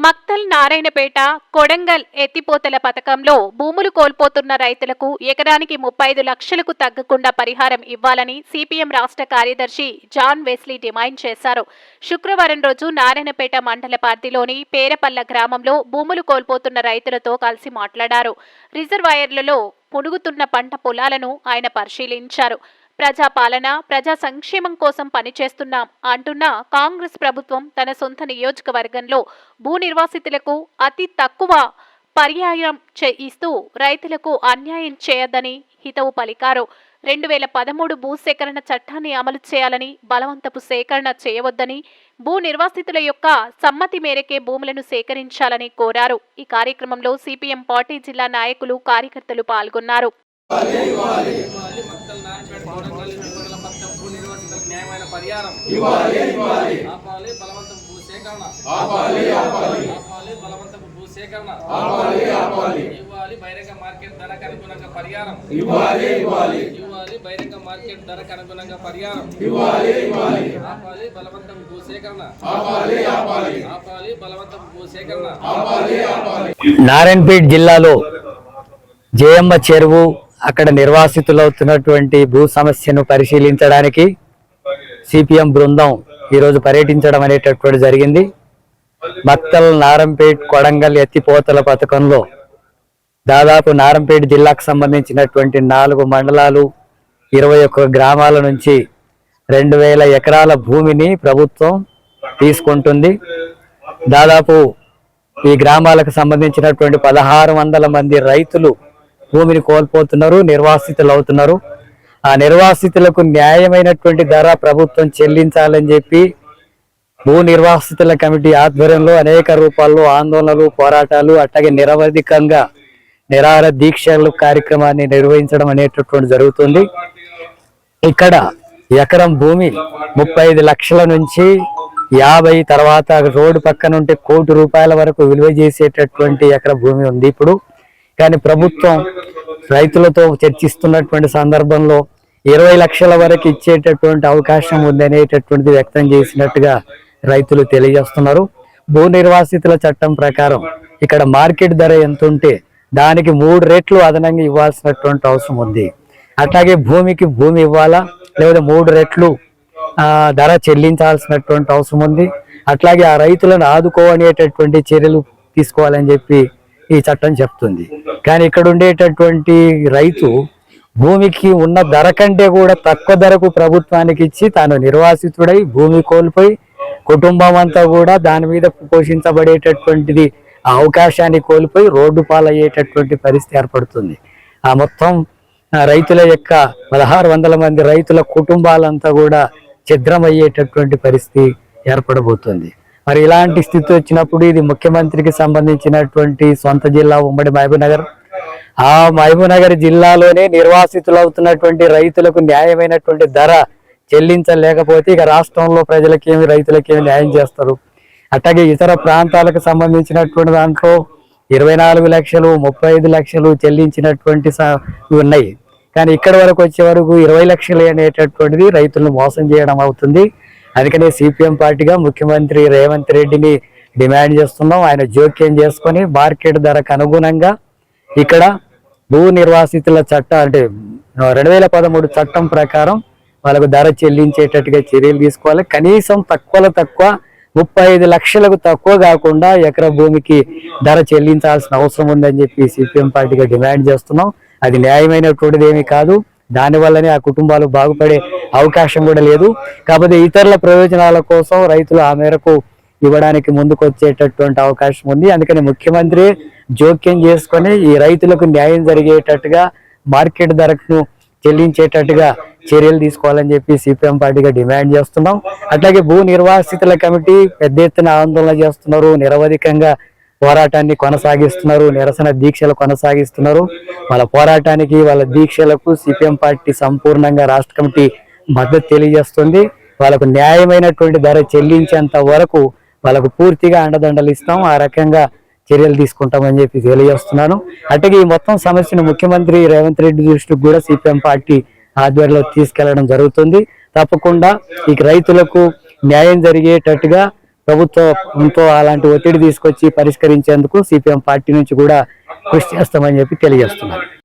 మక్తల్ నారాయణపేట కొడంగల్ ఎత్తిపోతల పథకంలో భూములు కోల్పోతున్న రైతులకు ఎకరానికి 35 లక్షలకు తగ్గకుండా పరిహారం ఇవ్వాలని సిపిఎం రాష్ట్ర కార్యదర్శి జాన్ వెస్లీ డిమాండ్ చేశారు. శుక్రవారం రోజు నారాయణపేట మండల పరిధిలోని పేరపల్ల గ్రామంలో భూములు కోల్పోతున్న రైతులతో కలిసి మాట్లాడారు. రిజర్వాయర్లలో పుడుగుతున్న పంట పొలాలను ఆయన పరిశీలించారు. ప్రజాపాలన, ప్రజా సంక్షేమం కోసం పనిచేస్తున్నాం అంటున్న కాంగ్రెస్ ప్రభుత్వం తన సొంత నియోజకవర్గంలో భూ నిర్వాసితులకు అతి తక్కువ పర్యాయం ఇస్తూ రైతులకు అన్యాయం చేయొద్దని హితవు పలికారు. 2013 భూసేకరణ చట్టాన్ని అమలు చేయాలని, బలవంతపు సేకరణ చేయవద్దని, భూ నిర్వాసితుల యొక్క సమ్మతి మేరకే భూములను సేకరించాలని కోరారు. ఈ కార్యక్రమంలో సిపిఎం పార్టీ జిల్లా నాయకులు, కార్యకర్తలు పాల్గొన్నారు. బహిరంగ మార్కెట్ ధరకు అనుగుణంగా పరిహారం బలవంతం భూసేకరణ నారాయణపేట జిల్లాలో జయమ్మ చెరువు అక్కడ నిర్వాసితులవుతున్నటువంటి భూ సమస్యను పరిశీలించడానికి సిపిఎం బృందం ఈరోజు పర్యటించడం అనేటటువంటి జరిగింది. మక్తల్ నారంపేట్ కొడంగల్ ఎత్తిపోతల పథకంలో దాదాపు నారంపేట జిల్లాకు సంబంధించినటువంటి 4 మండలాలు 21 గ్రామాల నుంచి 2000 ఎకరాల భూమిని ప్రభుత్వం తీసుకుంటుంది. దాదాపు ఈ గ్రామాలకు సంబంధించినటువంటి 1600 మంది రైతులు భూమిని కోల్పోతున్నారు, నిర్వాసితులు అవుతున్నారు. ఆ నిర్వాసితులకు న్యాయమైనటువంటి ధర ప్రభుత్వం చెల్లించాలని చెప్పి భూ నిర్వాసితుల కమిటీ ఆధ్వర్యంలో అనేక రూపాల్లో ఆందోళనలు, పోరాటాలు, అట్లాగే నిరవధికంగా నిరాహార దీక్షలు కార్యక్రమాన్ని నిర్వహించడం అనేటటువంటి జరుగుతుంది. ఇక్కడ ఎకరం భూమి 35 లక్షల నుంచి 50, తర్వాత రోడ్డు పక్కన ఉంటే ₹1,00,00,000 వరకు విలువ చేసేటటువంటి ఎకరం భూమి ఉంది ఇప్పుడు. కానీ ప్రభుత్వం రైతులతో చర్చిస్తున్నటువంటి సందర్భంలో 20 లక్షల వరకు ఇచ్చేటటువంటి అవకాశం ఉంది అనేటటువంటిది వ్యక్తం చేసినట్టుగా రైతులు తెలియజేస్తున్నారు. భూ నిర్వాసితుల చట్టం ప్రకారం ఇక్కడ మార్కెట్ ధర ఎంత ఉంటే దానికి 3 రెట్లు అదనంగా ఇవ్వాల్సినటువంటి అవసరం ఉంది. అట్లాగే భూమికి భూమి ఇవ్వాలా, లేదా 3 రెట్లు ధర చెల్లించాల్సినటువంటి అవసరం ఉంది. అట్లాగే ఆ రైతులను ఆదుకోనేటటువంటి చర్యలు తీసుకోవాలని చెప్పి ఈ చట్టం చెప్తుంది. కానీ ఇక్కడ ఉండేటటువంటి రైతు భూమికి ఉన్న ధర కంటే కూడా తక్కువ ధరకు ప్రభుత్వానికి ఇచ్చి తాను నిర్వాసితుడై భూమి కోల్పోయి కుటుంబం అంతా కూడా దాని మీద పోషించబడేటటువంటిది ఆ అవకాశాన్ని కోల్పోయి రోడ్డు పాలయ్యేటటువంటి పరిస్థితి ఏర్పడుతుంది. ఆ మొత్తం రైతుల యొక్క 1600 మంది రైతుల కుటుంబాలంతా కూడా ఛిద్రమయ్యేటటువంటి పరిస్థితి ఏర్పడబోతుంది. మరి ఇలాంటి స్థితి వచ్చినప్పుడు ఇది ముఖ్యమంత్రికి సంబంధించినటువంటి సొంత జిల్లా ఉమ్మడి మహబూబ్నగర్. ఆ మహబూబ్నగర్ జిల్లాలోనే నిర్వాసితులు అవుతున్నటువంటి రైతులకు న్యాయమైనటువంటి ధర చెల్లించలేకపోతే ఇక రాష్ట్రంలో ప్రజలకేమి, రైతులకేమి న్యాయం చేస్తారు? అట్లాగే ఇతర ప్రాంతాలకు సంబంధించినటువంటి దాంట్లో 24 లక్షలు, 35 లక్షలు చెల్లించినటువంటి ఉన్నాయి. కానీ ఇక్కడి వరకు వచ్చే వరకు 20 లక్షలు అనేటటువంటిది రైతులను మోసం చేయడం అవుతుంది. అందుకనే సిపిఎం పార్టీగా ముఖ్యమంత్రి రేవంత్ రెడ్డిని డిమాండ్ చేస్తున్నాం. ఆయన జోక్యం చేసుకొని మార్కెట్ ధరకు అనుగుణంగా ఇక్కడ భూ నిర్వాసితుల చట్టం అంటే 2013 చట్టం ప్రకారం వాళ్ళకు ధర చెల్లించేటట్టుగా చర్యలు తీసుకోవాలి. కనీసం తక్కువలో తక్కువ 35 లక్షలకు తక్కువ కాకుండా ఎకరా భూమికి ధర చెల్లించాల్సిన అవసరం ఉందని చెప్పి సిపిఎం పార్టీగా డిమాండ్ చేస్తున్నాం. అది న్యాయమైనటువంటిది ఏమీ కాదు. దానివల్లనే ఆ కుటుంబాలు బాగుపడే అవకాశం కూడా లేదు. కాకపోతే ఇతరుల ప్రయోజనాల కోసం రైతులు ఆ మేరకు ఇవ్వడానికి ముందుకు వచ్చేటటువంటి అవకాశం ఉంది. అందుకని ముఖ్యమంత్రి జోక్యం చేసుకొని ఈ రైతులకు న్యాయం జరిగేటట్టుగా మార్కెట్ ధరకు చెల్లించేటట్టుగా చర్యలు తీసుకోవాలని చెప్పి సిపిఎం పార్టీగా డిమాండ్ చేస్తున్నాం. అట్లాగే భూ నిర్వాసితుల కమిటీ పెద్ద ఎత్తున ఆందోళన చేస్తున్నారు, నిరవధికంగా పోరాటాన్ని కొనసాగిస్తున్నారు, నిరసన దీక్షలు కొనసాగిస్తున్నారు. వాళ్ళ పోరాటానికి, వాళ్ళ దీక్షలకు సిపిఎం పార్టీ సంపూర్ణంగా రాష్ట్ర కమిటీ మద్దతు తెలియజేస్తుంది. వాళ్ళకు న్యాయమైనటువంటి ధర చెల్లించేంత వరకు వాళ్ళకు పూర్తిగా అండదండలు ఇస్తాం, ఆ రకంగా చర్యలు తీసుకుంటామని చెప్పి తెలియజేస్తున్నాను. అట్లాగే ఈ మొత్తం సమస్యను ముఖ్యమంత్రి రేవంత్ రెడ్డి దృష్టికి కూడా సిపిఎం పార్టీ ఆధ్వర్యంలో తీసుకెళ్లడం జరుగుతుంది. తప్పకుండా ఈ రైతులకు న్యాయం జరిగేటట్టుగా ప్రభుత్వంతో అలాంటి ఒత్తిడి తీసుకొచ్చి పరిష్కరించేందుకు సిపిఎం పార్టీ నుంచి కూడా కృషి చేస్తామని చెప్పి తెలియజేస్తున్నాను.